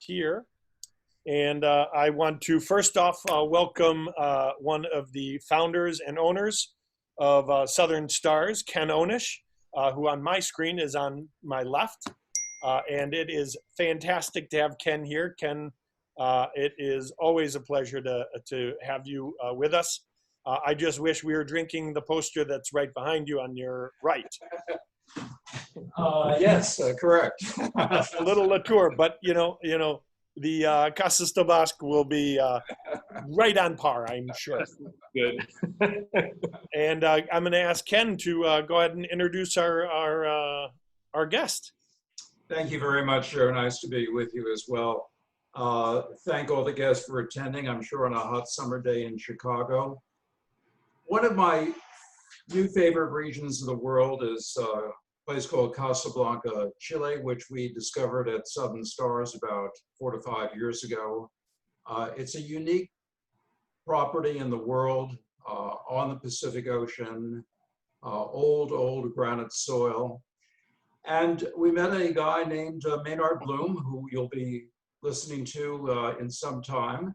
here. And I want to first off welcome one of the founders and owners of Southern Stars, Ken Onish, who on my screen is on my left. And it is fantastic to have Ken here. Ken, it is always a pleasure to have you with us. I just wish we were drinking the poster that's right behind you on your right. Yes, correct. A little Latour, but you know, the Casas del Bosque will be right on par, I'm sure. Good. And I'm going to ask Ken to go ahead and introduce our guest. Thank you very much, Joe. Nice to be with you as well. Thank all the guests for attending, I'm sure on a hot summer day in Chicago. One of my new favorite regions of the world is a place called Casablanca, Chile, which we discovered at Southern Stars about 4 to 5 years ago. It's a unique property in the world on the Pacific Ocean, old granite soil. And we met a guy named Meinard Bloem, who you'll be listening to in some time,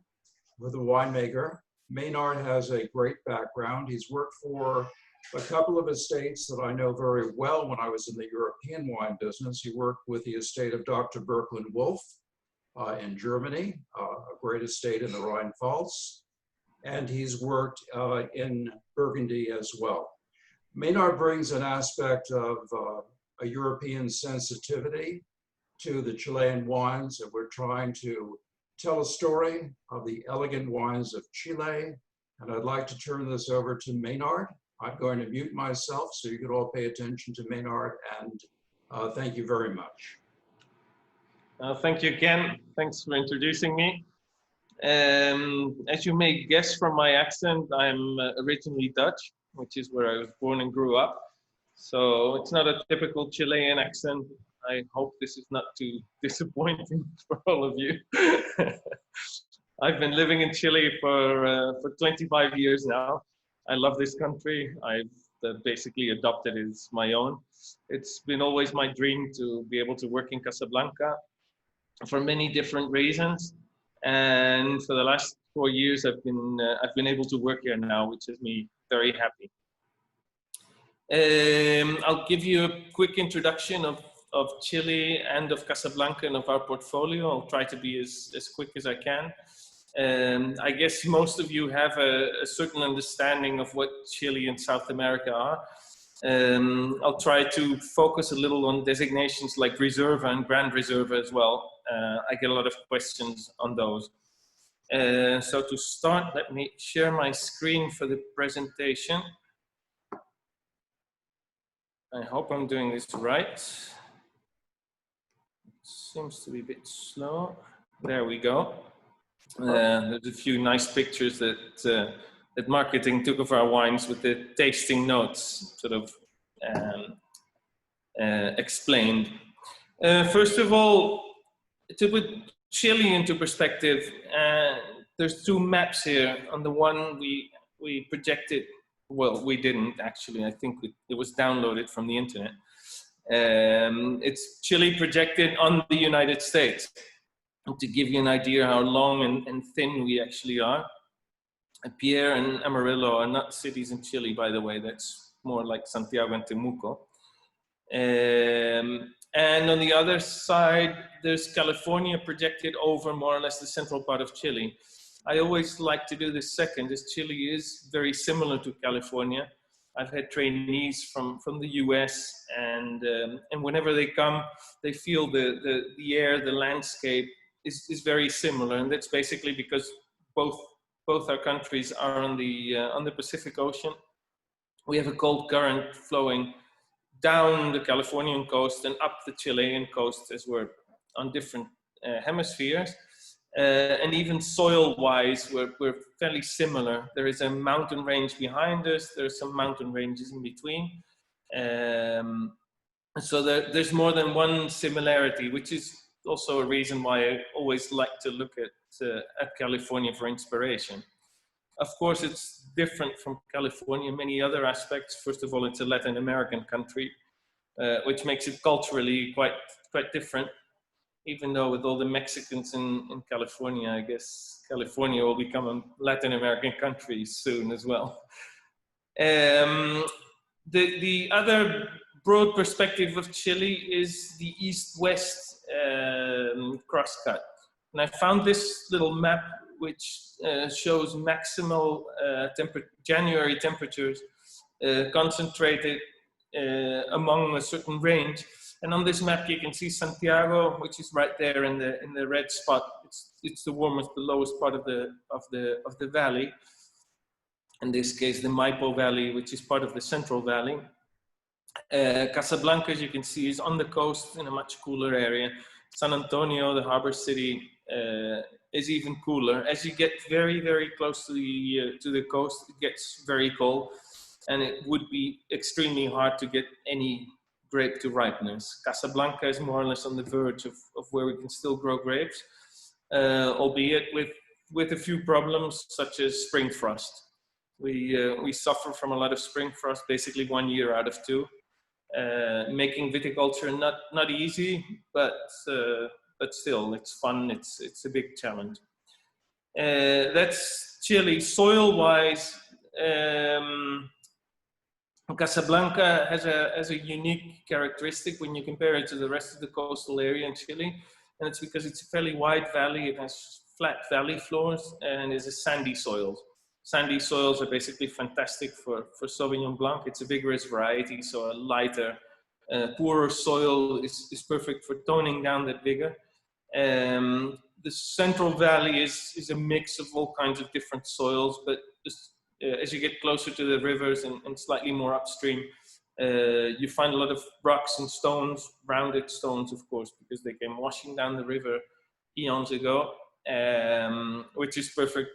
with a winemaker. Meinard has a great background. He's worked for a couple of estates that I know very well when I was in the European wine business. He worked with the estate of Dr. Birkeland Wolf in Germany, a great estate in the Rhine-Pfalz. And he's worked in Burgundy as well. Meinard brings an aspect of a European sensitivity to the Chilean wines, and we're trying to tell a story of the elegant wines of Chile. And I'd like to turn this over to Meinard. I'm going to mute myself so you can all pay attention to Meinard, and thank you very much. Thank you, Ken. Thanks for introducing me. As you may guess from my accent, I'm originally Dutch, which is where I was born and grew up. So it's not a typical Chilean accent. I hope this is not too disappointing for all of you. I've been living in Chile for 25 years now. I love this country. I've basically adopted it as my own. It's been always my dream to be able to work in Casablanca for many different reasons. And for the last 4 years, I've been able to work here now, which makes me very happy. I'll give you a quick introduction of Chile and of Casablanca and of our portfolio. I'll try to be as quick as I can. I guess most of you have a certain understanding of what Chile and South America are. I'll try to focus a little on designations like Reserva and Grand Reserva as well. I get a lot of questions on those. So to start, let me share my screen for the presentation. I hope I'm doing this right. It seems to be a bit slow. There we go. There's a few nice pictures that marketing took of our wines with the tasting notes sort of explained. First of all, to put Chile into perspective, there's two maps here. On the one we projected, well, we didn't actually, I think it was downloaded from the internet. It's Chile projected on the United States. To give you an idea how long and thin we actually are. Pierre and Amarillo are not cities in Chile, by the way. That's more like Santiago and Temuco. And on the other side, there's California projected over more or less the central part of Chile. I always like to do this second, as Chile is very similar to California. I've had trainees from the US, and whenever they come, they feel the air, the landscape is very similar, and that's basically because both our countries are on the Pacific Ocean. We have a cold current flowing down the Californian coast and up the Chilean coast, as we're on different hemispheres. And even soil-wise, we're fairly similar. There is a mountain range behind us. There's some mountain ranges in between. So there's more than one similarity, which is also a reason why I always like to look at California for inspiration. Of course, it's different from California in many other aspects. First of all, it's a Latin American country, which makes it culturally quite different. even though with all the Mexicans in California, I guess California will become a Latin American country soon as well. The other broad perspective of Chile is the east-west crosscut. And I found this little map which shows maximal January temperatures concentrated among a certain range. And on this map you can see Santiago, which is right there in the red spot. It's the warmest, the lowest part of the valley. In this case, the Maipo Valley, which is part of the Central Valley. Casablanca, as you can see, is on the coast in a much cooler area. San Antonio, the harbor city, is even cooler. As you get very, very close to the coast, it gets very cold, and it would be extremely hard to get any grape to ripeness. Casablanca is more or less on the verge of where we can still grow grapes, albeit with a few problems such as spring frost. We suffer from a lot of spring frost, basically 1 year out of 2. Making viticulture not easy, but still it's fun. It's a big challenge. That's Chile. Soil-wise, Casablanca has a unique characteristic when you compare it to the rest of the coastal area in Chile, and it's because it's a fairly wide valley. It has flat valley floors and is a sandy soil. Sandy soils are basically fantastic for Sauvignon Blanc. It's a vigorous variety, so a lighter, poorer soil is perfect for toning down that vigor. The Central Valley is a mix of all kinds of different soils, but just, as you get closer to the rivers and slightly more upstream, you find a lot of rocks and stones, rounded stones, of course, because they came washing down the river eons ago, which is perfect,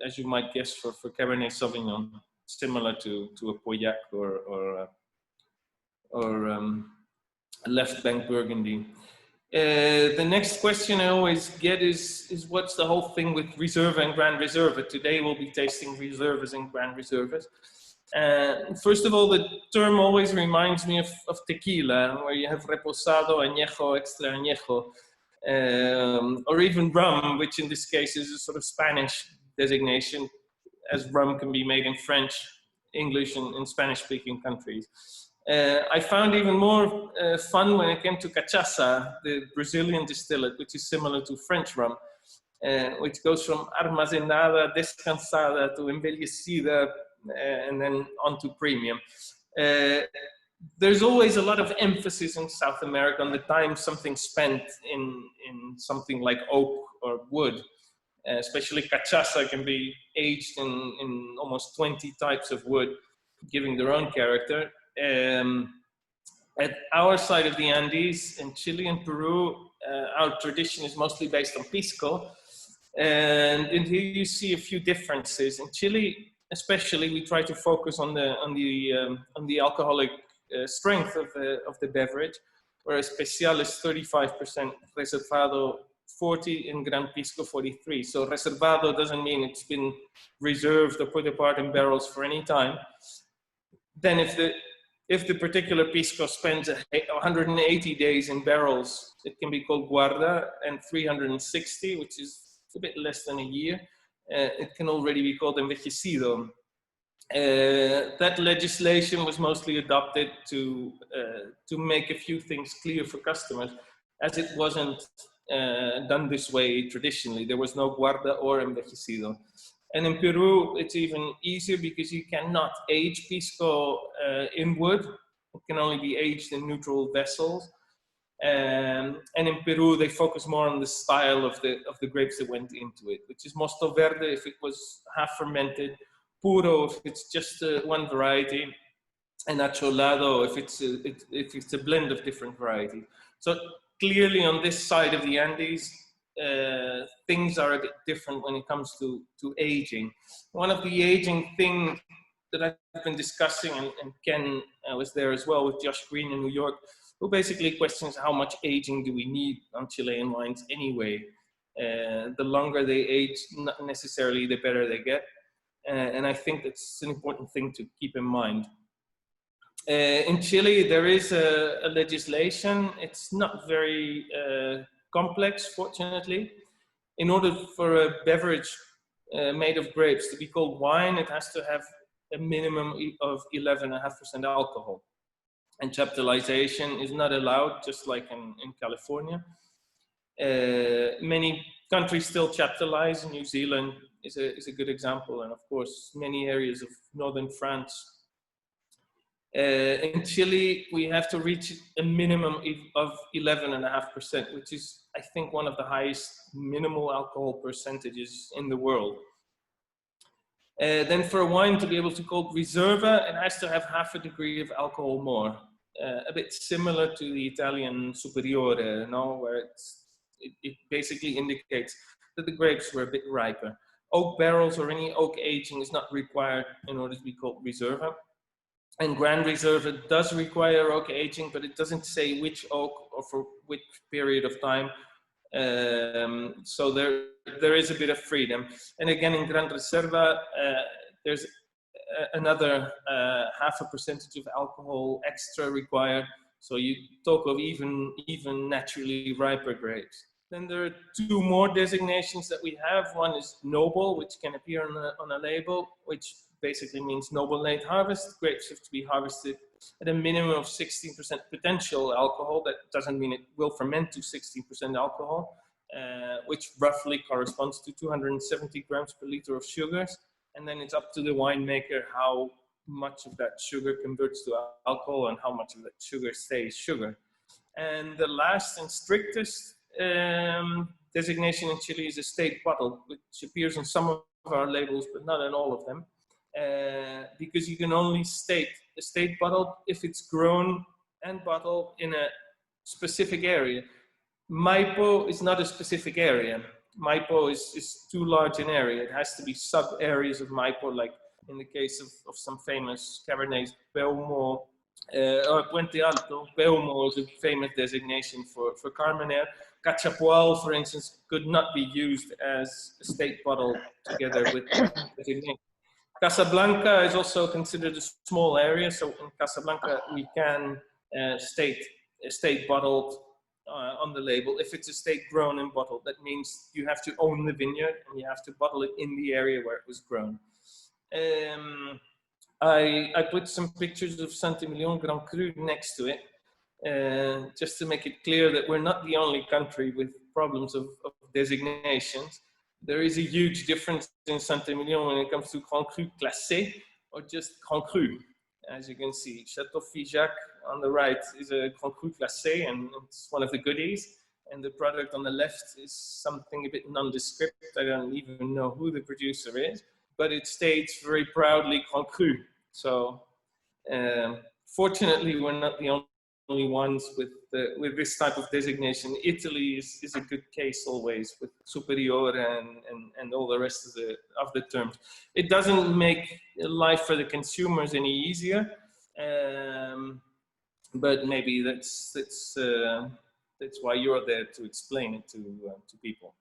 as you might guess, for Cabernet Sauvignon, similar to a Pauillac or a left bank Burgundy. The next question I always get is what's the whole thing with Reserva and Grand Reserva? Today we'll be tasting Reservas and Grand Reservas. First of all, the term always reminds me of tequila, where you have reposado, añejo, extra añejo, or even rum, which in this case is a sort of Spanish designation, as rum can be made in French, English, and in Spanish-speaking countries. I found even more fun when it came to cachaça, the Brazilian distillate, which is similar to French rum, which goes from armazenada, descansada to envelhecida, and then on to premium. There's always a lot of emphasis in South America on the time something spent in something like oak or wood. Especially cachaça can be aged in almost 20 types of wood, giving their own character. At our side of the Andes, in Chile and Peru, our tradition is mostly based on pisco. And here you see a few differences. In Chile, especially, we try to focus on the alcoholic strength of the beverage, whereas Especial is 35%, Reservado 40, and Gran Pisco 43. So Reservado doesn't mean it's been reserved or put apart in barrels for any time. Then if the particular Pisco spends 180 days in barrels, it can be called Guarda, and 360, which is a bit less than a year, it can already be called Envejecido. That legislation was mostly adopted to make a few things clear for customers, as it wasn't done this way traditionally. There was no Guarda or Envejecido. And in Peru, it's even easier because you cannot age Pisco in wood. It can only be aged in neutral vessels. And in Peru, they focus more on the style of the grapes that went into it, which is Mosto Verde if it was half fermented, Puro if it's just one variety, and Acholado if it's a blend of different varieties. So clearly on this side of the Andes, things are a bit different when it comes to aging. One of the aging things that I've been discussing, and Ken was there as well with Josh Green in New York, who basically questions how much aging do we need on Chilean wines anyway. The longer they age, not necessarily the better they get. And I think that's an important thing to keep in mind. In Chile, there is a legislation. It's not very complex, fortunately. In order for a beverage made of grapes to be called wine, it has to have a minimum of 11.5% alcohol. And chaptalization is not allowed, just like in California. Many countries still chaptalize. New Zealand is a good example, and of course many areas of northern France. In Chile, we have to reach a minimum of 11.5%, which is, I think, one of the highest minimal alcohol percentages in the world. Then for a wine to be able to be called Reserva, it has to have 0.5 degree of alcohol more. A bit similar to the Italian Superiore, where it basically indicates that the grapes were a bit riper. Oak barrels or any oak aging is not required in order to be called Reserva. And Grand Reserva does require oak aging, but it doesn't say which oak or for which period of time. So there is a bit of freedom. And again, in Grand Reserva, there's another 0.5% of alcohol extra required. So you talk of even naturally riper grapes. Then there are 2 more designations that we have. One is noble, which can appear on a label, which basically means noble late harvest. Grapes have to be harvested at a minimum of 16% potential alcohol. That doesn't mean it will ferment to 16% alcohol, which roughly corresponds to 270 grams per liter of sugars. And then it's up to the winemaker how much of that sugar converts to alcohol and how much of that sugar stays sugar. And the last and strictest designation in Chile is estate bottled, which appears on some of our labels, but not on all of them. Because you can only state estate bottled if it's grown and bottled in a specific area. Maipo is not a specific area. Maipo is too large an area. It has to be sub areas of Maipo, like in the case of some famous Cabernets, Belmo or Puente Alto. Belmo is a famous designation for Carmenere. Cachapoal, for instance, could not be used as estate bottle together with designation. Casablanca is also considered a small area, so in Casablanca we can state estate bottled on the label. If it's estate grown and bottled, that means you have to own the vineyard and you have to bottle it in the area where it was grown. I put some pictures of Saint-Emilion Grand Cru next to it, just to make it clear that we're not the only country with problems of designations. There is a huge difference in Saint-Emilion when it comes to Grand Cru Classé or just Grand Cru. As you can see, Chateau Figeac on the right is a Grand Cru Classé, and it's one of the goodies. And the product on the left is something a bit nondescript. I don't even know who the producer is, but it states very proudly Grand Cru. So fortunately, we're not the only ones with this type of designation. Italy is a good case always with Superiore and all the rest of the terms. It doesn't make life for the consumers any easier, but maybe that's why you're there to explain it to people.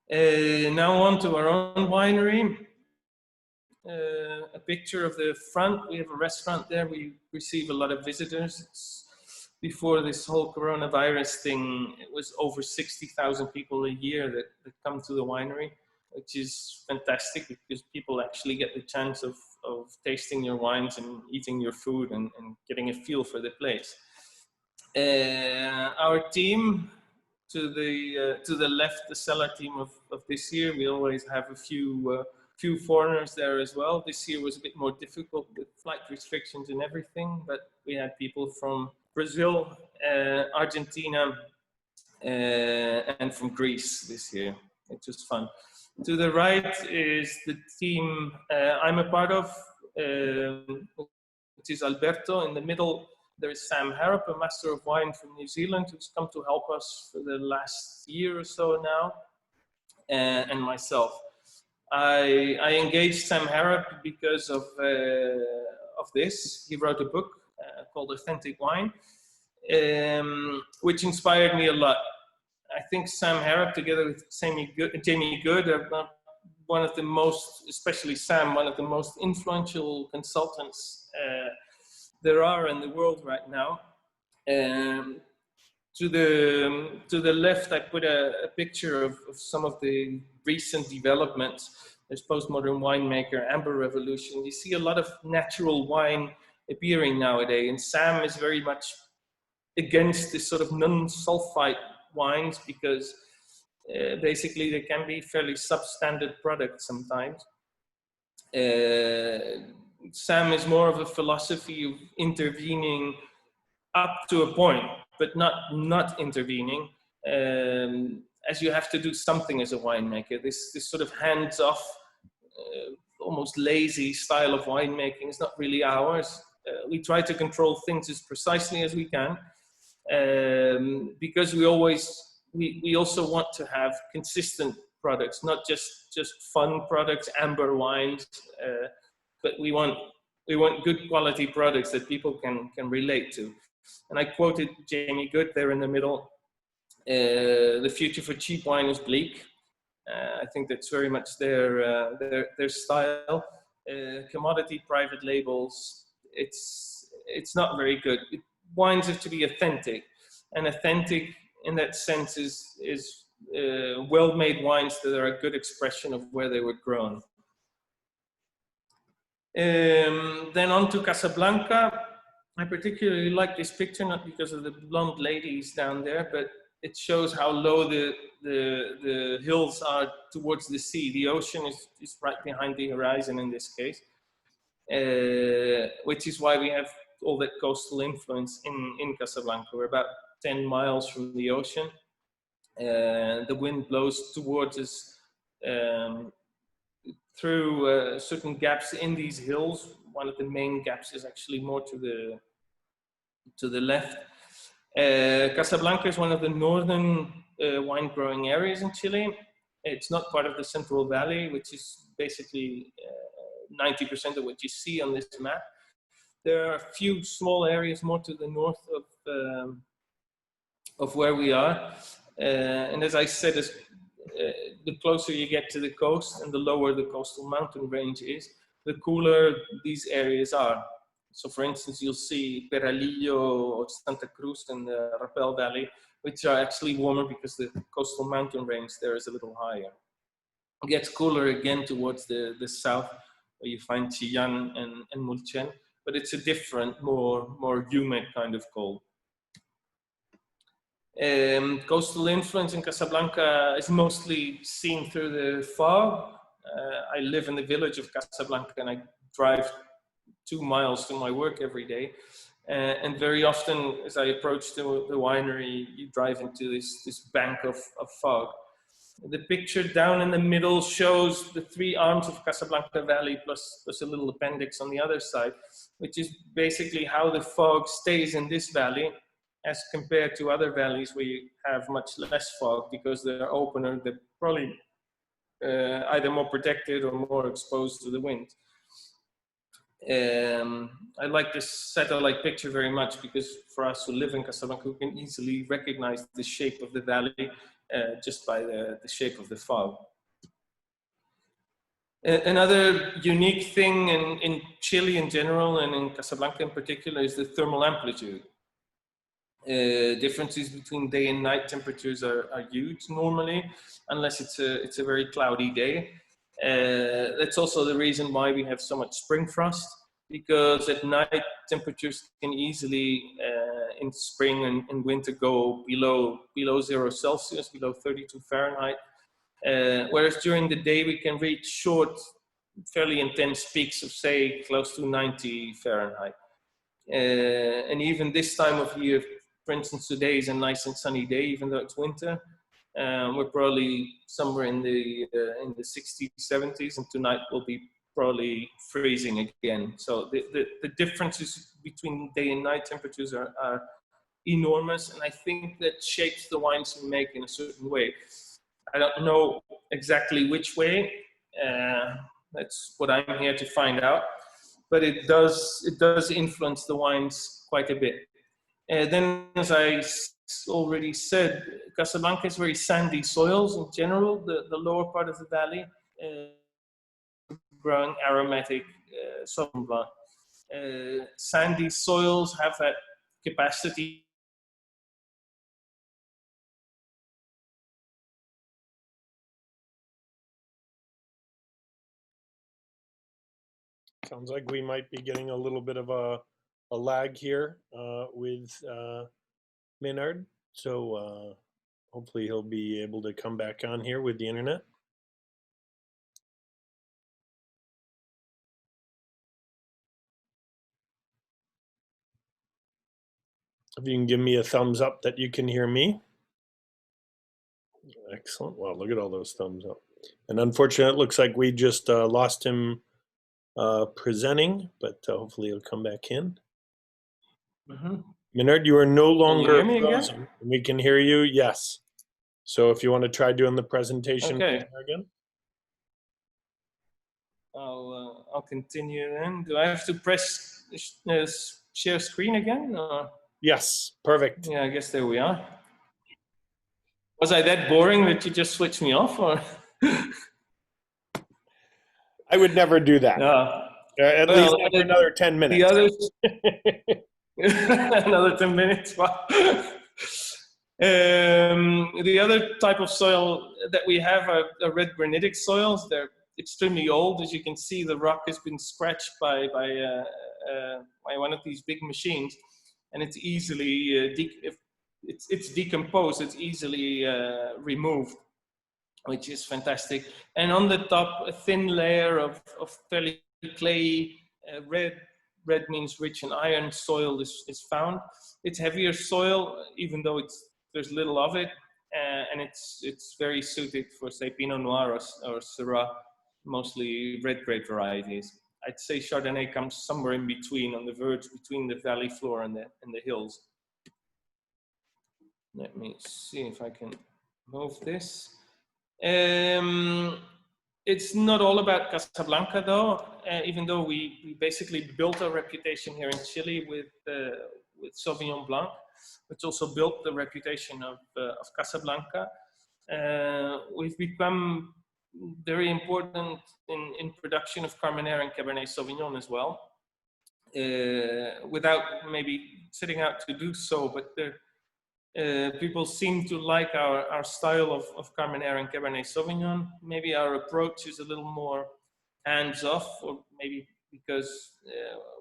Now on to our own winery. A picture of the front. We have a restaurant there. We receive a lot of visitors. Before this whole coronavirus thing, it was over 60,000 people a year that come to the winery, which is fantastic because people actually get the chance of tasting your wines and eating your food and getting a feel for the place. Our team, to the left, the cellar team of this year, we always have a few foreigners there as well. This year was a bit more difficult with flight restrictions and everything, but we had people from Brazil, Argentina, and from Greece this year. It was fun. To the right is the team I'm a part of, which is Alberto. In the middle, there is Sam Harrop, a master of wine from New Zealand, who's come to help us for the last year or so now, and myself. I engaged Sam Harrop because of this. He wrote a book called Authentic Wine, which inspired me a lot. I think Sam Harrop, together with Jamie Good, are one of the most, especially Sam, one of the most influential consultants there are in the world right now. To the left, I put a picture of some of the recent developments. There's postmodern winemaker, amber revolution. You see a lot of natural wine appearing nowadays, and Sam is very much against this sort of non-sulfite wines because basically they can be fairly substandard products sometimes. Sam is more of a philosophy of intervening up to a point, but not intervening, as you have to do something as a winemaker. This sort of hands-off, almost lazy style of winemaking is not really ours. We try to control things as precisely as we can, because we also want to have consistent products, not just fun products, amber wines, but we want good quality products that people can relate to. And I quoted Jamie Good there in the middle. The future for cheap wine is bleak. I think that's very much their style. Commodity private labels, it's not very good. Wines have to be authentic, and authentic in that sense is well-made wines that are a good expression of where they were grown. Then on to Casablanca. I particularly like this picture, not because of the blonde ladies down there, but it shows how low the hills are towards the sea. The ocean is right behind the horizon in this case, which is why we have all that coastal influence in Casablanca. We're about 10 miles from the ocean. The wind blows towards us through certain gaps in these hills. One of the main gaps is actually more to the left. Casablanca is one of the northern wine growing areas in Chile. It's not part of the Central Valley, which is basically 90% of what you see on this map. There are a few small areas more to the north of where we are. And as I said, the closer you get to the coast and the lower the coastal mountain range is, the cooler these areas are. So for instance, you'll see Peralillo or Santa Cruz in the Rapel Valley, which are actually warmer because the coastal mountain range there is a little higher. It gets cooler again towards the south, where you find Chillán and Mulchen, but it's a different, more humid kind of cold. Coastal influence in Casablanca is mostly seen through the fog. I live in the village of Casablanca and I drive 2 miles to my work every day. And very often as I approach the winery, you drive into this bank of fog. The picture down in the middle shows the 3 arms of Casablanca Valley plus a little appendix on the other side, which is basically how the fog stays in this valley as compared to other valleys where you have much less fog because they're opener, they're probably either more protected or more exposed to the wind. I like this satellite picture very much because for us who live in Casablanca, we can easily recognize the shape of the valley just by the shape of the fog. Another unique thing in Chile in general and in Casablanca in particular is the thermal amplitude. Differences between day and night temperatures are huge normally, unless it's a very cloudy day. That's also the reason why we have so much spring frost, because at night temperatures can easily in spring and winter go below 0 Celsius, below 32 Fahrenheit. Whereas during the day we can reach short, fairly intense peaks of say close to 90 Fahrenheit. And even this time of year, for instance, today is a nice and sunny day, even though it's winter. We're probably somewhere in the 60s, 70s, and tonight will be probably freezing again. So the differences between day and night temperatures are enormous, and I think that shapes the wines we make in a certain way. I don't know exactly which way. That's what I'm here to find out. But it does influence the wines quite a bit. Then, as I already said, Casablanca is very sandy soils in general. The lower part of the valley, growing aromatic Sauvignon Blanc. Sandy soils have that capacity Sounds like we might be getting a little bit of a lag here with Meinard. So hopefully he'll be able to come back on here with the internet. If you can give me a thumbs up that you can hear me. Excellent. Wow, look at all those thumbs up. And unfortunately, it looks like we just lost him presenting, but hopefully he'll come back in. Meinard, you are no longer frozen. We can hear you, yes. So if you want to try doing the presentation again. I'll continue then. Do I have to press share screen again? Or? Yes, perfect. Yeah, I guess there we are. Was I that boring that you just switched me off, or? I would never do that. At least for another 10 minutes. The others, another 10 minutes. Wow. The other type of soil that we have are red granitic soils. They're extremely old. As you can see, the rock has been scratched by one of these big machines, and it's easily it's decomposed. It's easily removed, which is fantastic. And on the top, a thin layer of fairly clayey red. Red means rich in iron soil is found. It's heavier soil, even though there's little of it, and it's very suited for, say, Pinot Noir or Syrah, mostly red grape varieties. I'd say Chardonnay comes somewhere in between, on the verge between the valley floor and the hills. Let me see if I can move this. It's not all about Casablanca, though, even though we basically built our reputation here in Chile with Sauvignon Blanc, which also built the reputation of Casablanca. We've become very important in production of Carmenere and Cabernet Sauvignon as well, without maybe setting out to do so, but people seem to like our style of Carmenere and Cabernet Sauvignon. Maybe our approach is a little more hands-off, or maybe because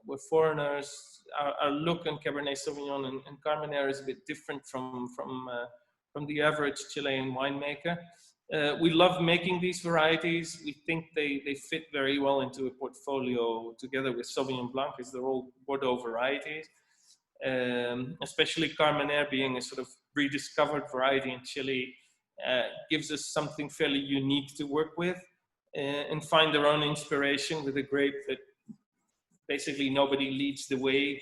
we're foreigners, our look on Cabernet Sauvignon and Carmenere is a bit different from the average Chilean winemaker. We love making these varieties. We think they fit very well into a portfolio together with Sauvignon Blanc, as they're all Bordeaux varieties. Especially Carmenere being a sort of rediscovered variety in Chile, gives us something fairly unique to work with and find our own inspiration with a grape that basically nobody leads the way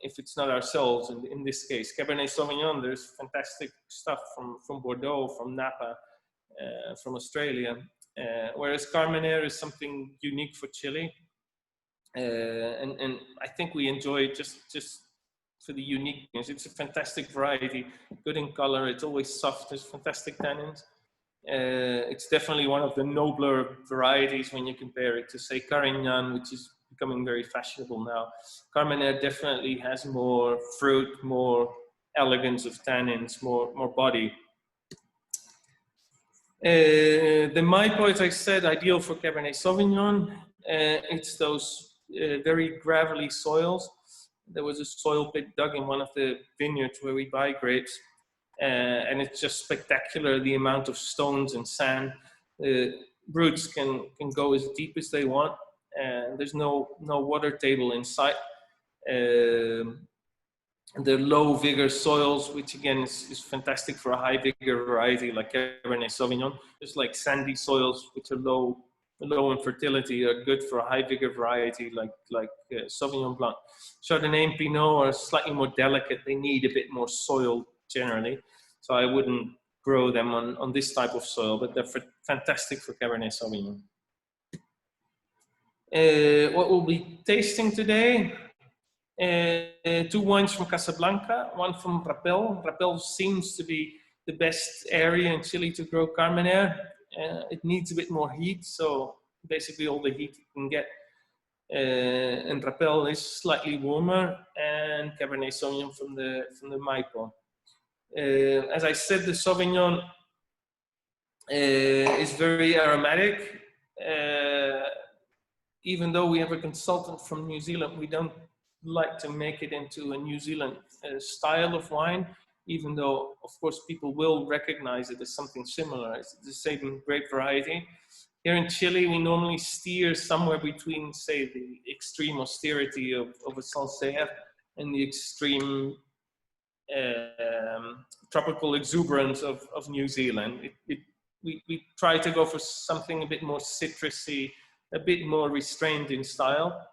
if it's not ourselves. And in this case, Cabernet Sauvignon, there's fantastic stuff from Bordeaux, from Napa, from Australia, whereas Carmenere is something unique for Chile. And I think we enjoy it just for the uniqueness. It's a fantastic variety, good in color. It's always soft. There's fantastic tannins. It's definitely one of the nobler varieties when you compare it to, say, Carignan, which is becoming very fashionable now. Carmenere definitely has more fruit, more elegance of tannins, more body. The Maipo, as I said, ideal for Cabernet Sauvignon. It's those very gravelly soils. There was a soil pit dug in one of the vineyards where we buy grapes, and it's just spectacular, the amount of stones and sand. Roots can go as deep as they want, and there's no water table in sight. The low vigor soils, which again is fantastic for a high vigor variety like Cabernet Sauvignon. Just like sandy soils, which are low in fertility, are good for a high vigor variety like Sauvignon Blanc. Chardonnay and Pinot are slightly more delicate. They need a bit more soil generally. So I wouldn't grow them on this type of soil, but they're fantastic for Cabernet Sauvignon. What we'll be tasting today, 2 wines from Casablanca, one from Rapel. Rapel seems to be the best area in Chile to grow Carmenere. It needs a bit more heat, so basically all the heat you can get. And Rapel is slightly warmer, and Cabernet Sauvignon from the Maipo. As I said, the Sauvignon is very aromatic. even though we have a consultant from New Zealand, we don't like to make it into a New Zealand style of wine, even though, of course, people will recognize it as something similar. It's the same grape variety. Here in Chile, we normally steer somewhere between, say, the extreme austerity of a Salsea and the extreme tropical exuberance of New Zealand. We try to go for something a bit more citrusy, a bit more restrained in style.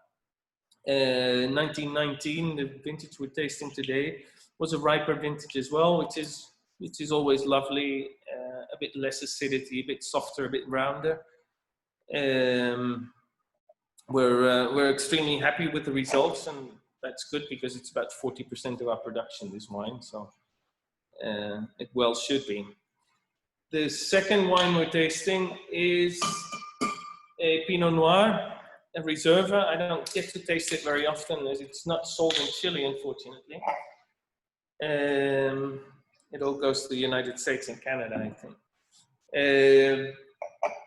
1919, the vintage we're tasting today, was a riper vintage as well, which is always lovely. A bit less acidity, a bit softer, a bit rounder. We're extremely happy with the results, and that's good because it's about 40% of our production, this wine, so it well should be. The second wine we're tasting is a Pinot Noir, a Reserva. I don't get to taste it very often as it's not sold in Chile, unfortunately. It all goes to the United States and Canada, I think.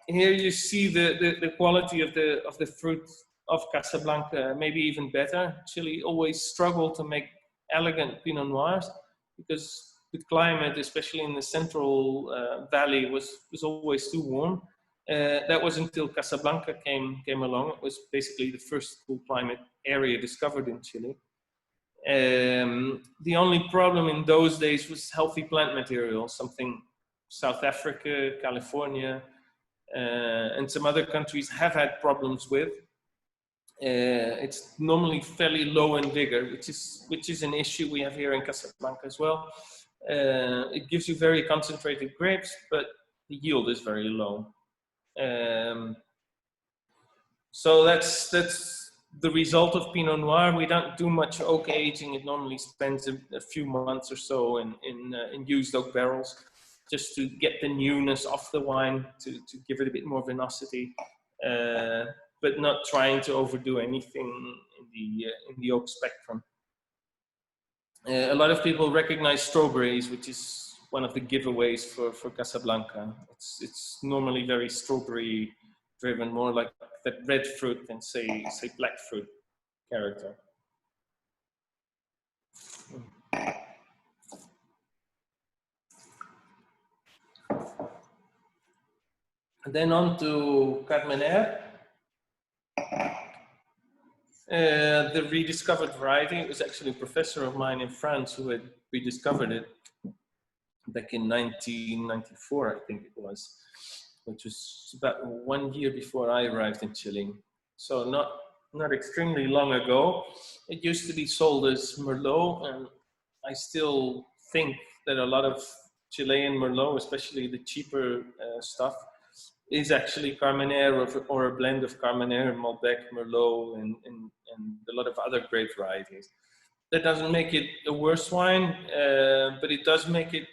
Here you see the quality of the fruit of Casablanca, maybe even better. Chile always struggled to make elegant Pinot Noirs because the climate, especially in the central valley, was always too warm. That was until Casablanca came along. It was basically the first cool climate area discovered in Chile. The only problem in those days was healthy plant material, something South Africa, California, and some other countries have had problems with. It's normally fairly low in vigor, which is an issue we have here in Casablanca as well. It gives you very concentrated grapes, but the yield is very low. So that's the result of Pinot Noir. We don't do much oak aging. It normally spends a few months or so in used oak barrels, just to get the newness off the wine, to give it a bit more vinosity, but not trying to overdo anything in the oak spectrum. A lot of people recognize strawberries, which is one of the giveaways for Casablanca. It's normally very strawberry driven, more like that red fruit than say black fruit character. And then on to Carmenere. The rediscovered variety. It was actually a professor of mine in France who had rediscovered it back in 1994, I think it was, which was about 1 year before I arrived in Chile. So not extremely long ago. It used to be sold as Merlot, and I still think that a lot of Chilean Merlot, especially the cheaper stuff, is actually Carmenere or a blend of Carmenere, Malbec, Merlot, and a lot of other grape varieties. That doesn't make it a worse wine, but it does make it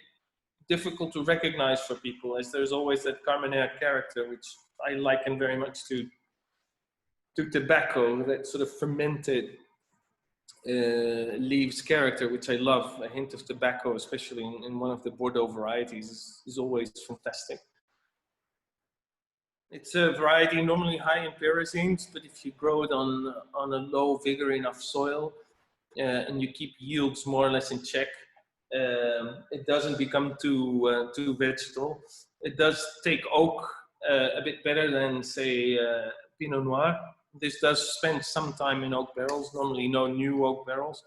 difficult to recognize for people, as there's always that Carmenere character, which I liken very much to tobacco, that sort of fermented leaves character, which I love. A hint of tobacco, especially in one of the Bordeaux varieties, is always fantastic. It's a variety normally high in pyrazines, but if you grow it on a low vigor enough soil and you keep yields more or less in check, it doesn't become too vegetal. It does take oak a bit better than, say, Pinot Noir. This does spend some time in oak barrels, normally no new oak barrels,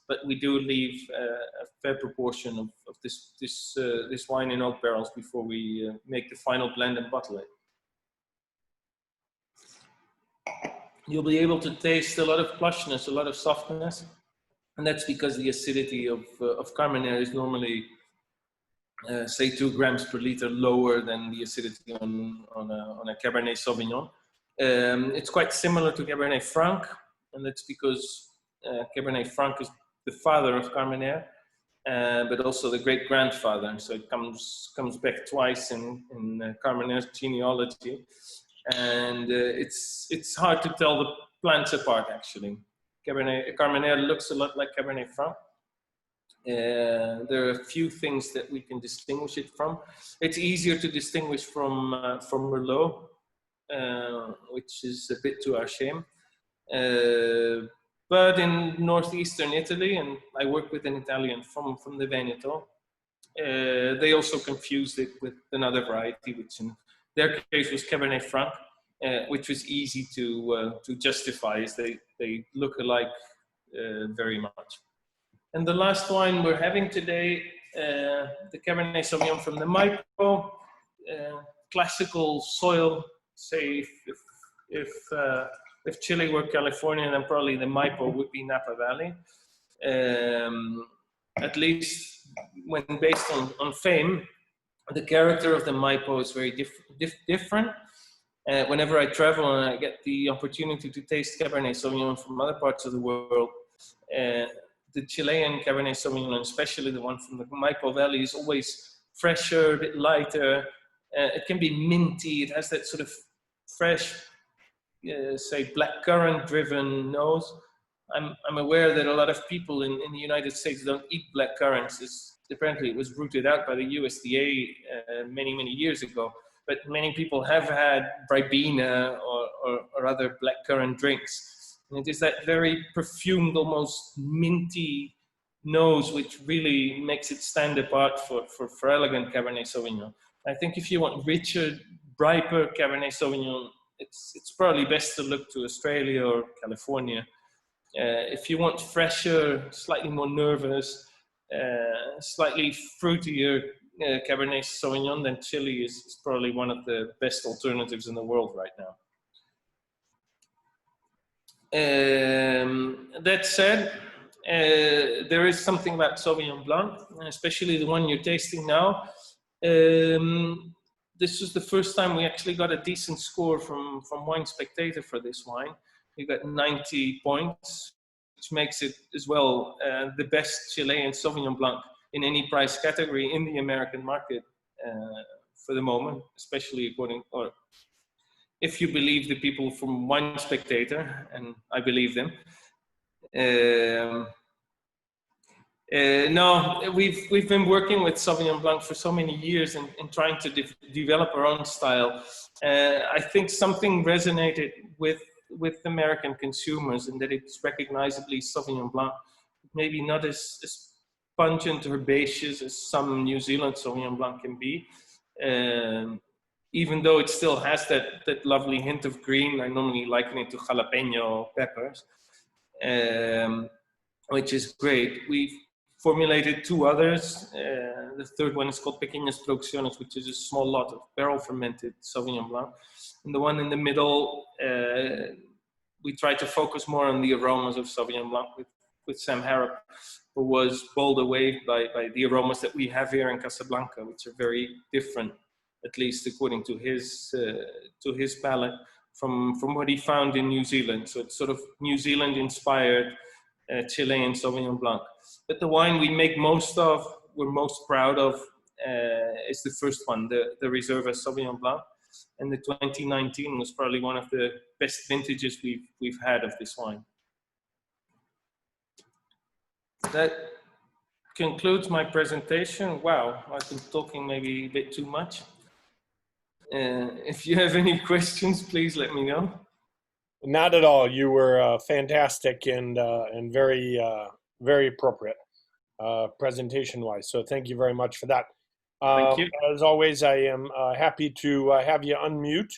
but we do leave a fair proportion of this wine in oak barrels before we make the final blend and bottle it. You'll be able to taste a lot of plushness, a lot of softness, and that's because the acidity of Carmenere is normally, say, 2 grams per liter lower than the acidity on a Cabernet Sauvignon. It's quite similar to Cabernet Franc, and that's because Cabernet Franc is the father of Carmenere, but also the great-grandfather. So it comes back twice in Carmenere's genealogy. And it's hard to tell the plants apart, actually. Carmenere looks a lot like Cabernet Franc. There are a few things that we can distinguish it from. It's easier to distinguish from Merlot. which is a bit to our shame. But in northeastern Italy, and I work with an Italian from the Veneto, they also confused it with another variety, which in their case was Cabernet Franc, which was easy to justify, as they look alike very much. And the last wine we're having today, the Cabernet Sauvignon from the Maipo, classical soil. Say if Chile were California, then probably the Maipo would be Napa Valley. At least when based on fame, the character of the Maipo is very different. Whenever I travel and I get the opportunity to taste Cabernet Sauvignon from other parts of the world, the Chilean Cabernet Sauvignon, especially the one from the Maipo Valley, is always fresher, a bit lighter. It can be minty. It has that sort of fresh, say, blackcurrant driven nose. I'm aware that a lot of people in the United States don't eat blackcurrants. Apparently it was rooted out by the USDA many years ago. But many people have had Ribena or other blackcurrant drinks. And it is that very perfumed, almost minty nose which really makes it stand apart for elegant Cabernet Sauvignon. I think if you want richer, riper Cabernet Sauvignon, it's probably best to look to Australia or California. If you want fresher, slightly more nervous, slightly fruitier Cabernet Sauvignon, then Chile is probably one of the best alternatives in the world right now. That said, there is something about Sauvignon Blanc, especially the one you're tasting now. This was the first time we actually got a decent score from Wine Spectator for this wine. We got 90 points, which makes it as well the best Chilean Sauvignon Blanc in any price category in the American market for the moment, especially or if you believe the people from Wine Spectator, and I believe them. No, we've been working with Sauvignon Blanc for so many years and trying to develop our own style. I think something resonated with American consumers, and that it's recognizably Sauvignon Blanc, maybe not as pungent or herbaceous as some New Zealand Sauvignon Blanc can be, even though it still has that lovely hint of green. I normally liken it to jalapeno peppers, which is great. We've formulated two others. The third one is called Pequeñas Producciones, which is a small lot of barrel fermented Sauvignon Blanc. And the one in the middle, we try to focus more on the aromas of Sauvignon Blanc with Sam Harrop, who was bowled away by the aromas that we have here in Casablanca, which are very different, at least according to his palate, from what he found in New Zealand. So it's sort of New Zealand inspired Chilean Sauvignon Blanc. But the wine we make we're most proud of, is the first one, the Reserva Sauvignon Blanc. And the 2019 was probably one of the best vintages we've had of this wine. That concludes my presentation. Wow, I've been talking maybe a bit too much. If you have any questions, please let me know. Not at all. You were fantastic and very appropriate presentation-wise. So thank you very much for that. Thank you. As always, I am happy to have you unmute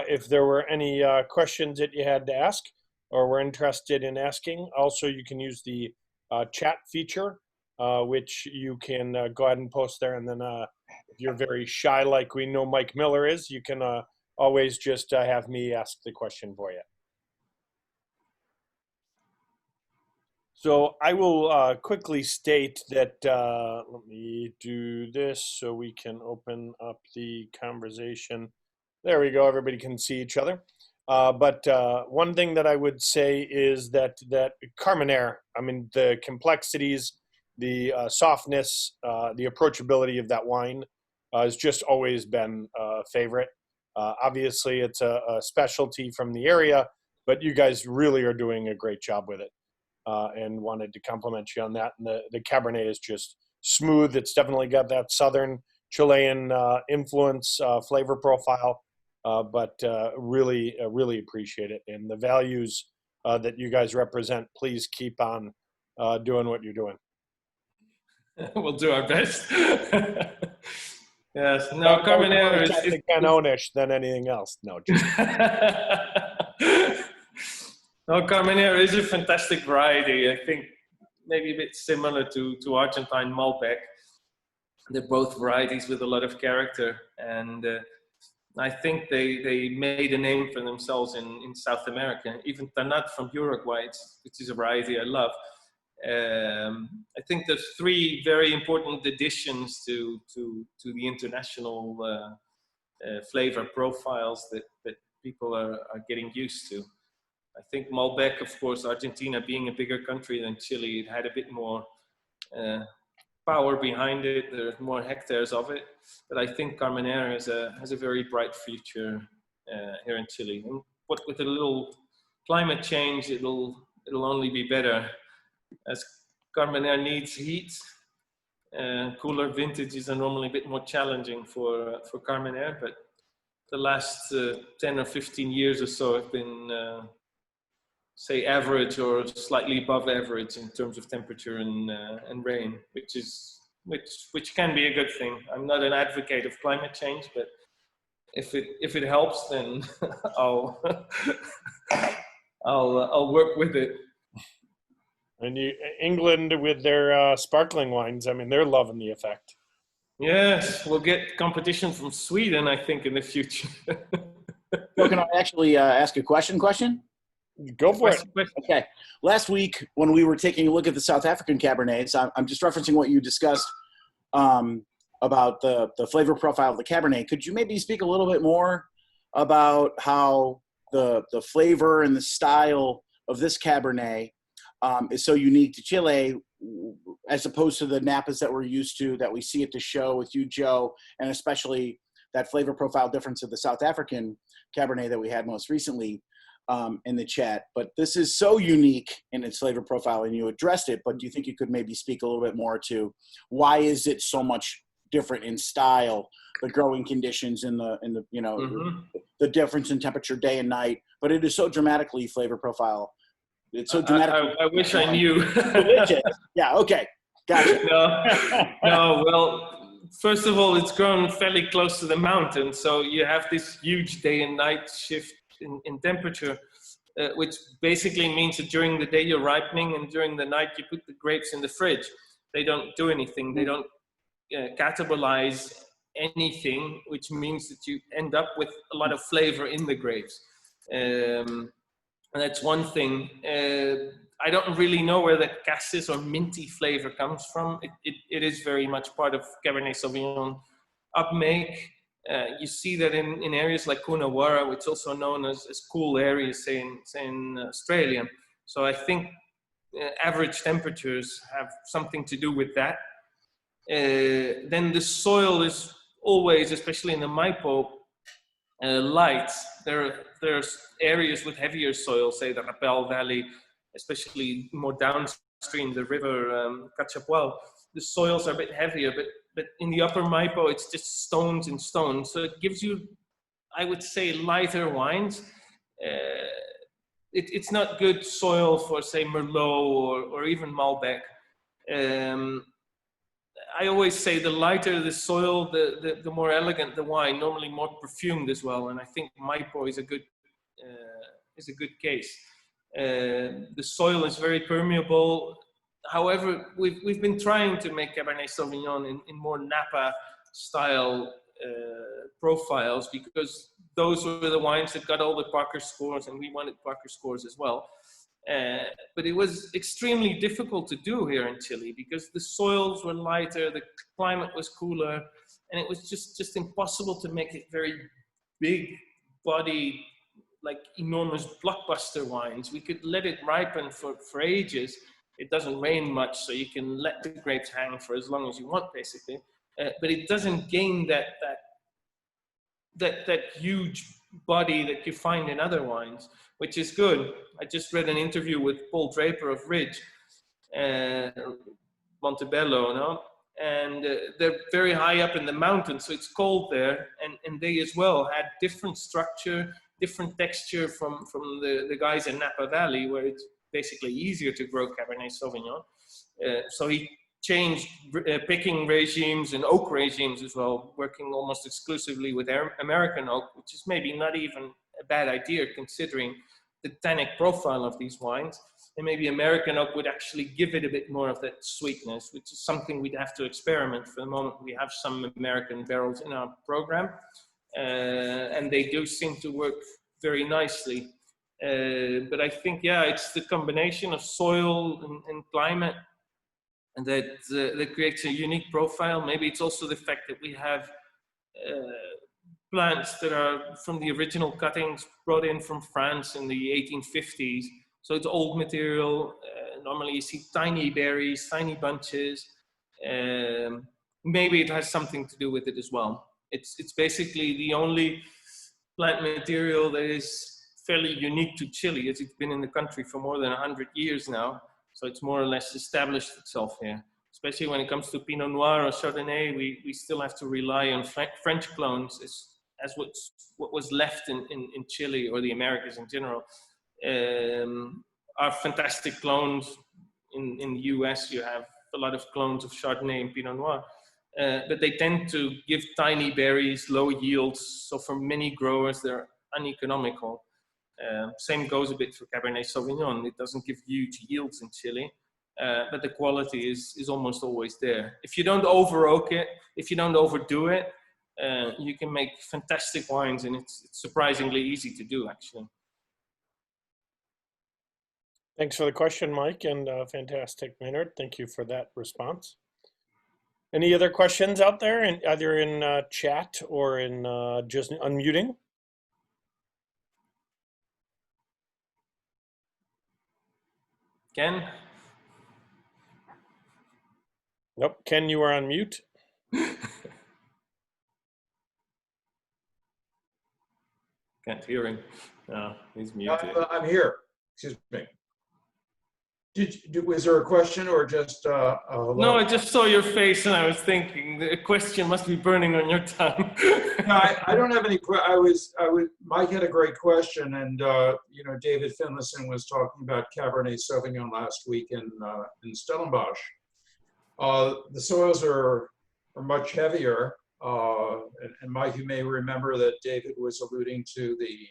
if there were any questions that you had to ask or were interested in asking. Also, you can use the chat feature, which you can go ahead and post there. And then if you're very shy like we know Mike Miller is, you can always just have me ask the question for you. So I will quickly state that, let me do this so we can open up the conversation. There we go, everybody can see each other. But one thing that I would say is that Carmenere, I mean, the complexities, the softness, the approachability of that wine has just always been a favorite. Obviously, it's a specialty from the area, but you guys really are doing a great job with it. And wanted to compliment you on that. And the Cabernet is just smooth. It's definitely got that Southern Chilean influence, flavor profile. but really appreciate it. And the values that you guys represent, please keep on doing what you're doing. We'll do our best. Yes, no, Carmenere is Canonish than anything else. No, just no, Carmenere is a fantastic variety. I think maybe a bit similar to Argentine Malbec. They're both varieties with a lot of character, and I think they made a name for themselves in South America. Even Tanat from Uruguay, which is a variety I love. I think there's three very important additions to the international flavor profiles that people are getting used to. I think Malbec, of course, Argentina being a bigger country than Chile, it had a bit more power behind it. There's more hectares of it, but I think Carmenere has a very bright future here in Chile. And what with a little climate change, it'll only be better. As Carmenere needs heat, cooler vintages are normally a bit more challenging for Carmenere, but the last 10 or 15 years or so have been, say, average or slightly above average in terms of temperature and rain, which can be a good thing. I'm not an advocate of climate change, but if it helps, then I'll work with it. And England with their sparkling wines, I mean, they're loving the effect. Yes, we'll get competition from Sweden, I think, in the future. So can I actually ask a question? Go for it. Okay. Last week, when we were taking a look at the South African Cabernets, I'm just referencing what you discussed about the flavor profile of the Cabernet. Could you maybe speak a little bit more about how the flavor and the style of this Cabernet is so unique to Chile, as opposed to the Napas that we're used to, that we see at the show with you, Joe, and especially that flavor profile difference of the South African Cabernet that we had most recently in the chat. But this is so unique in its flavor profile, and you addressed it, but do you think you could maybe speak a little bit more to why is it so much different in style, the growing conditions and the difference in temperature day and night, but it is so dramatically flavor profile. It's so dramatic. I wish I knew. Yeah. Okay. Gotcha. No. Well, first of all, it's grown fairly close to the mountain, so you have this huge day and night shift in temperature, which basically means that during the day you're ripening, and during the night you put the grapes in the fridge. They don't do anything. They don't catabolize anything, which means that you end up with a lot of flavor in the grapes. And that's one thing. I don't really know where the cassis or minty flavor comes from. It is very much part of Cabernet Sauvignon upmake. You see that in areas like Coonawarra, which is also known as cool areas, say in Australia. So I think average temperatures have something to do with that. Then the soil is always, especially in the Maipo, light. There's areas with heavier soil, say the Rapel Valley, especially more downstream, the river Cachapual. The soils are a bit heavier, but in the upper Maipo, it's just stones and stones. So it gives you, I would say, lighter wines. It's not good soil for, say, Merlot or even Malbec. I always say the lighter the soil, the more elegant the wine, normally more perfumed as well. And I think Maipo is a good case. The soil is very permeable. However, we've been trying to make Cabernet Sauvignon in more Napa style profiles, because those were the wines that got all the Parker scores, and we wanted Parker scores as well. But it was extremely difficult to do here in Chile because the soils were lighter, the climate was cooler, and it was just impossible to make it very big body, like enormous blockbuster wines. We could let it ripen for ages. It doesn't rain much, so you can let the grapes hang for as long as you want, basically. But it doesn't gain that huge body that you find in other wines, which is good. I just read an interview with Paul Draper of Ridge, Montebello, no? and they're very high up in the mountains, so it's cold there, and they as well had different structure, different texture from the guys in Napa Valley, where it's basically easier to grow Cabernet Sauvignon. So he changed picking regimes and oak regimes as well, working almost exclusively with American oak, which is maybe not even a bad idea considering the tannic profile of these wines. And maybe American oak would actually give it a bit more of that sweetness, which is something we'd have to experiment. For the moment, we have some American barrels in our program, and they do seem to work very nicely. But I think, yeah, it's the combination of soil and climate that creates a unique profile. Maybe it's also the fact that we have plants that are from the original cuttings brought in from France in the 1850s. So it's old material. Normally you see tiny berries, tiny bunches. Maybe it has something to do with it as well. It's basically the only plant material that is fairly unique to Chile, as it's been in the country for more than 100 years now. So it's more or less established itself here. Especially when it comes to Pinot Noir or Chardonnay, we still have to rely on French clones as what was left in Chile or the Americas in general. Are fantastic clones. In the US, you have a lot of clones of Chardonnay and Pinot Noir, but they tend to give tiny berries, low yields. So for many growers, they're uneconomical. Same goes a bit for Cabernet Sauvignon. It doesn't give huge yields in Chile, but the quality is almost always there. If you don't over oak it, if you don't overdo it, you can make fantastic wines, and it's surprisingly easy to do, actually. Thanks for the question, Mike, and fantastic, Meinard. Thank you for that response. Any other questions out there, either in chat or in just unmuting? Ken? Nope, Ken, you are on mute. Can't hear him. No, he's muted. I'm here. Excuse me. Was there a question or just a hello? No, I just saw your face and I was thinking the question must be burning on your tongue. No, I don't have any. Mike had a great question, and David Finlayson was talking about Cabernet Sauvignon last week in Stellenbosch. The soils are much heavier, and Mike, you may remember that David was alluding to the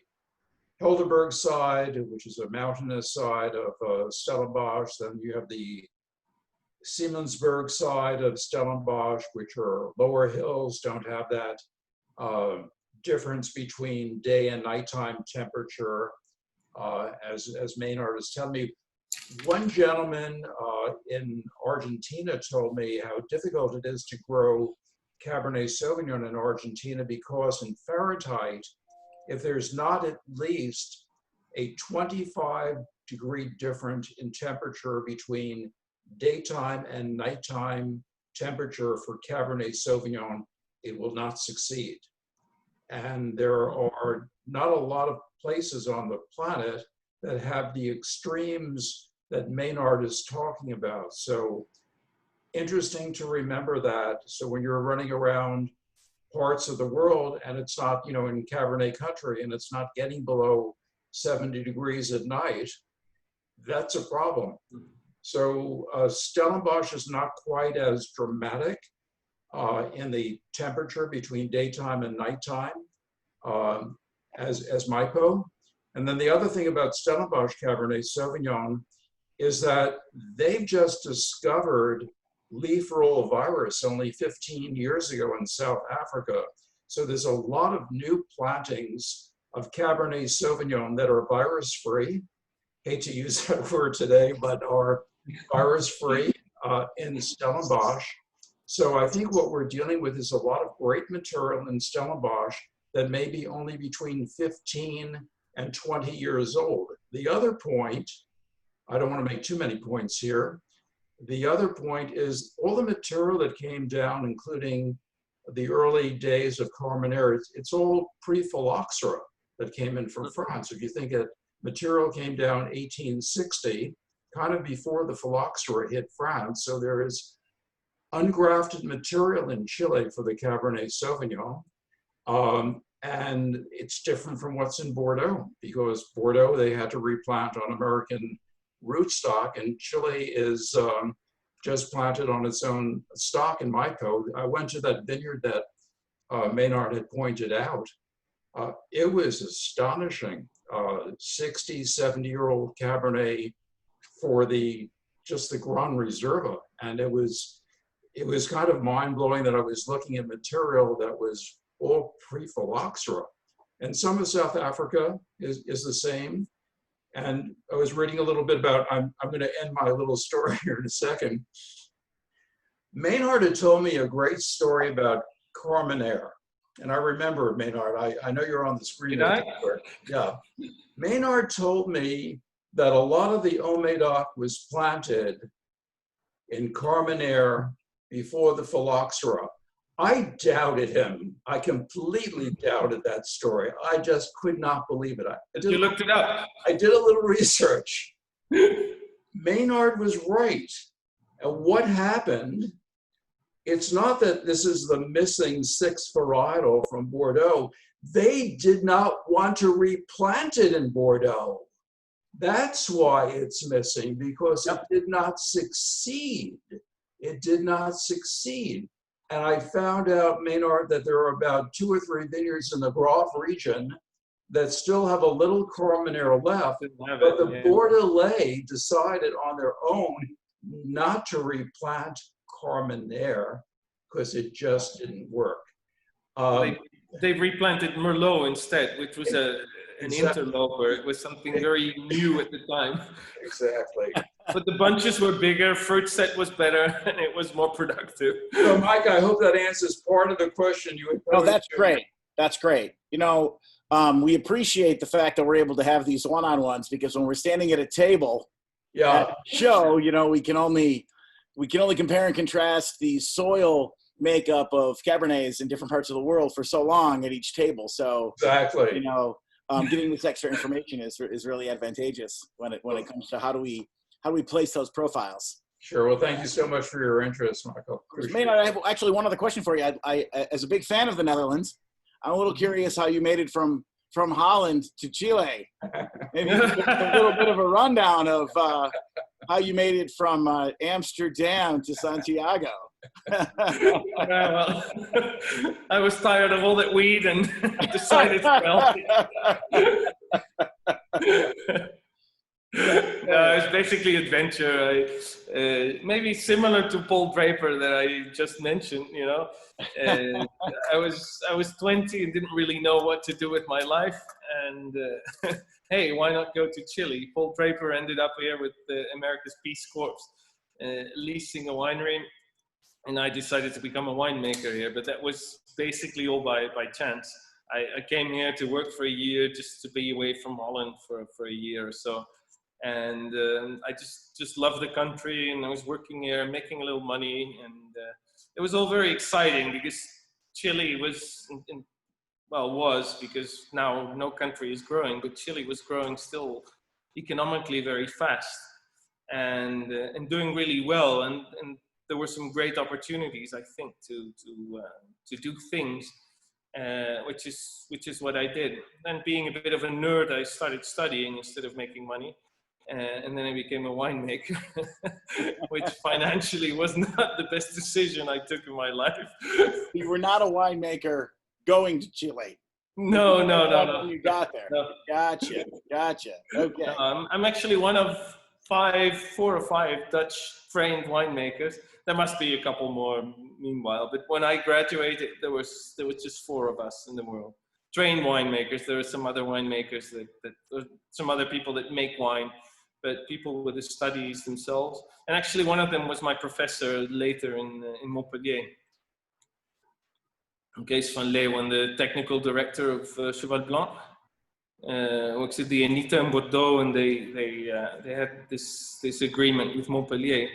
Helderberg side, which is a mountainous side of Stellenbosch. Then you have the Siemensberg side of Stellenbosch, which are lower hills, don't have that difference between day and nighttime temperature, as Meinard is telling me. One gentleman in Argentina told me how difficult it is to grow Cabernet Sauvignon in Argentina because in Fahrenheit, if there's not at least a 25-degree difference in temperature between daytime and nighttime temperature for Cabernet Sauvignon, it will not succeed. And there are not a lot of places on the planet that have the extremes that Meinard is talking about. So interesting to remember that. So when you're running around parts of the world and it's not, in Cabernet country and it's not getting below 70 degrees at night, that's a problem. So Stellenbosch is not quite as dramatic in the temperature between daytime and nighttime as Maipo. And then the other thing about Stellenbosch Cabernet Sauvignon is that they've just discovered leaf roll virus only 15 years ago in South Africa. So there's a lot of new plantings of Cabernet Sauvignon that are virus-free. Hate to use that word today, but are virus-free in Stellenbosch. So I think what we're dealing with is a lot of great material in Stellenbosch that may be only between 15 and 20 years old. The other point, I don't want to make too many points here. The other point is all the material that came down, including the early days of Carmenere, it's all pre-phylloxera that came in from France. If you think that material came down 1860, kind of before the phylloxera hit France, so there is ungrafted material in Chile for the Cabernet Sauvignon. And it's different from what's in Bordeaux, because Bordeaux, they had to replant on American rootstock, and Chile is just planted on its own stock in Maipo. I went to that vineyard that Meinard had pointed out. It was astonishing. 60, 70-year-old Cabernet for just the Grand Reserva. And it was kind of mind-blowing that I was looking at material that was all pre-phylloxera. And some of South Africa is the same. And I was reading a little bit about, I'm going to end my little story here in a second. Meinard had told me a great story about Carmenere. And I remember, Meinard, I know you're on the screen. Yeah. Meinard told me that a lot of the Haut-Médoc was planted in Carmenere before the phylloxera. I doubted him. I completely doubted that story. I just could not believe it. You looked it up. I did a little research. Meinard was right. And what happened, it's not that this is the missing 6th varietal from Bordeaux. They did not want to replant it in Bordeaux. That's why it's missing, because it did not succeed. It did not succeed. And I found out, Meinard, that there are about 2 or 3 vineyards in the Grave region that still have a little Carmenere left, but the Bordelais decided on their own not to replant Carmenere because it just didn't work. They replanted Merlot instead, which was an interloper. It was something very new at the time. Exactly. But the bunches were bigger, fruit set was better, and it was more productive. So, Mike, I hope that answers part of the question you had. Oh, that's great. That's great. You know, we appreciate the fact that we're able to have these one-on-ones, because when we're standing at a table, at a show, you know, we can only compare and contrast the soil makeup of Cabernets in different parts of the world for so long at each table. So, exactly, you know, giving this extra information is really advantageous when it comes to how do we place those profiles. Sure. Well, thank you so much for your interest, Michael. Maynard, I have actually one other question for you. I as a big fan of the Netherlands, I'm a little curious how you made it from Holland to Chile. Maybe you could give a little bit of a rundown of how you made it from Amsterdam to Santiago. Well, I was tired of all that weed and decided it's basically adventure. Maybe similar to Paul Draper that I just mentioned. You know, I was 20 and didn't really know what to do with my life, and hey, why not go to Chile? Paul Draper ended up here with America's Peace Corps, leasing a winery, and I decided to become a winemaker here. But that was basically all by chance. I came here to work for a year, just to be away from Holland for a year or so. And I just loved the country, and I was working here, making a little money, and it was all very exciting because Chile was, because now no country is growing, but Chile was growing still economically very fast and doing really well, and there were some great opportunities, I think, to do things, which is what I did. And being a bit of a nerd, I started studying instead of making money. And then I became a winemaker, which financially was not the best decision I took in my life. You were not a winemaker going to Chile. No. You got there. No. Gotcha. Okay. I'm actually one of 4 or 5 Dutch trained winemakers. There must be a couple more meanwhile. But when I graduated, there was just 4 of us in the world. Trained winemakers. There are some other winemakers some other people that make wine, but people with the studies themselves. And actually one of them was my professor later in Montpellier. Kees van Leeuwen, the technical director of Chemin Blanc, works at the Anita in Bordeaux, and they had this agreement with Montpellier.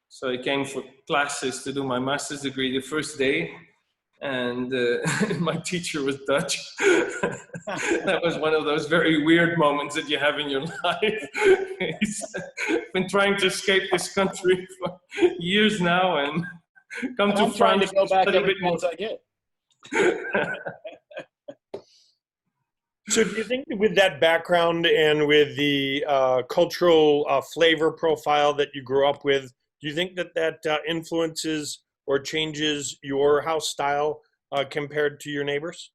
So I came for classes to do my master's degree the first day, and my teacher was Dutch. That was one of those very weird moments that you have in your life. He's been trying to escape this country for years now, and Come And to I'm trying to France, go back study a every bit more. chance I get. So do you think with that background and with the cultural flavor profile that you grew up with, do you think that influences or changes your house style compared to your neighbors?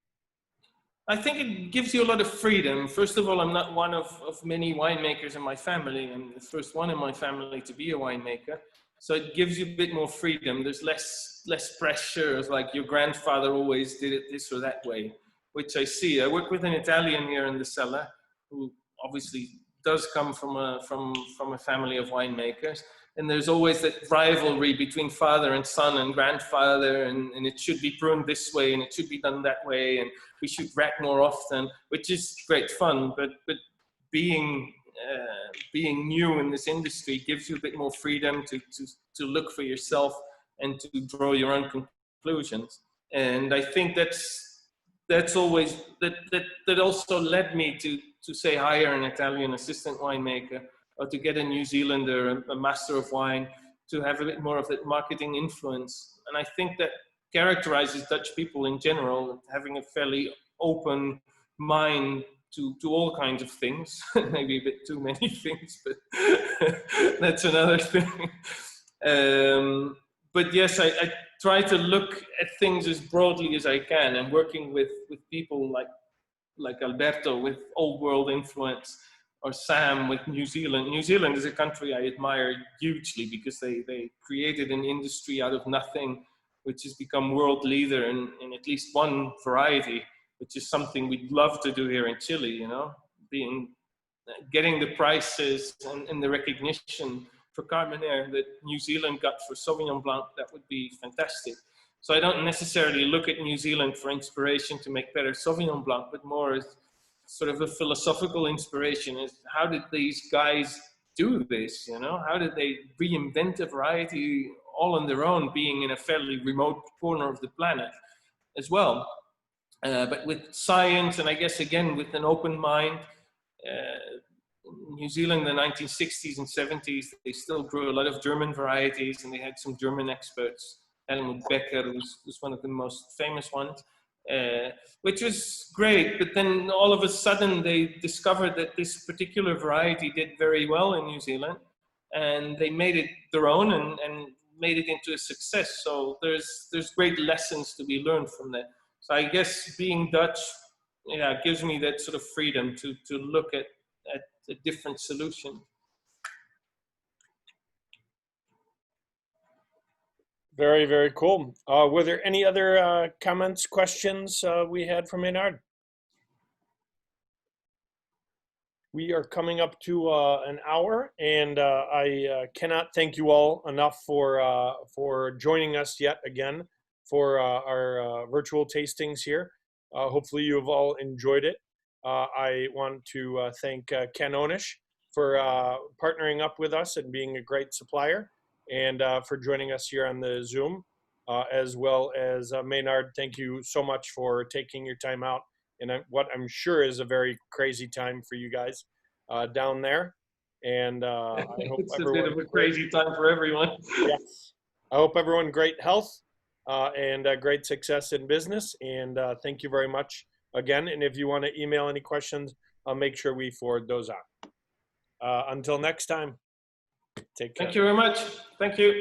I think it gives you a lot of freedom. First of all, I'm not one of many winemakers in my family. I'm the first one in my family to be a winemaker. So it gives you a bit more freedom. There's less pressure. It's like your grandfather always did it this or that way, which I see. I work with an Italian here in the cellar who obviously does come from a family of winemakers. And there's always that rivalry between father and son and grandfather, and it should be pruned this way and it should be done that way, and we should rack more often, which is great fun. But being new in this industry gives you a bit more freedom to look for yourself and to draw your own conclusions. And I think that's always that also led me to say hire an Italian assistant winemaker, or to get a New Zealander, a master of wine, to have a bit more of that marketing influence. And I think that characterizes Dutch people in general, having a fairly open mind to all kinds of things, maybe a bit too many things, but that's another thing. But yes, I try to look at things as broadly as I can, and working with people like Alberto with old world influence, or Sam with New Zealand. New Zealand is a country I admire hugely because they created an industry out of nothing, which has become world leader in at least one variety, which is something we'd love to do here in Chile, you know, getting the prices and the recognition for Carmenere that New Zealand got for Sauvignon Blanc. That would be fantastic. So I don't necessarily look at New Zealand for inspiration to make better Sauvignon Blanc, but more as sort of a philosophical inspiration is how did these guys do this, you know? How did they reinvent a variety all on their own, being in a fairly remote corner of the planet as well? But with science, and I guess again with an open mind, New Zealand in the 1960s and 70s, they still grew a lot of German varieties, and they had some German experts. Helmut Becker was one of the most famous ones. Which was great, but then all of a sudden they discovered that this particular variety did very well in New Zealand, and they made it their own and made it into a success. So there's great lessons to be learned from that. So I guess being Dutch, yeah, gives me that sort of freedom to look at a different solution. Very, very cool. Were there any other comments, questions we had from Meinard? We are coming up to an hour, and I cannot thank you all enough for joining us yet again for our virtual tastings here. Hopefully you have all enjoyed it. I want to thank Ken Onish for partnering up with us and being a great supplier, and for joining us here on the Zoom, as well as Meinard. Thank you so much for taking your time out in what I'm sure is a very crazy time for you guys down there. And I hope it's a bit of a crazy time for everyone. Yes, I hope everyone great health and great success in business. And thank you very much again. And if you want to email any questions, I'll make sure we forward those on. Until next time. Take care. Thank you very much. Thank you.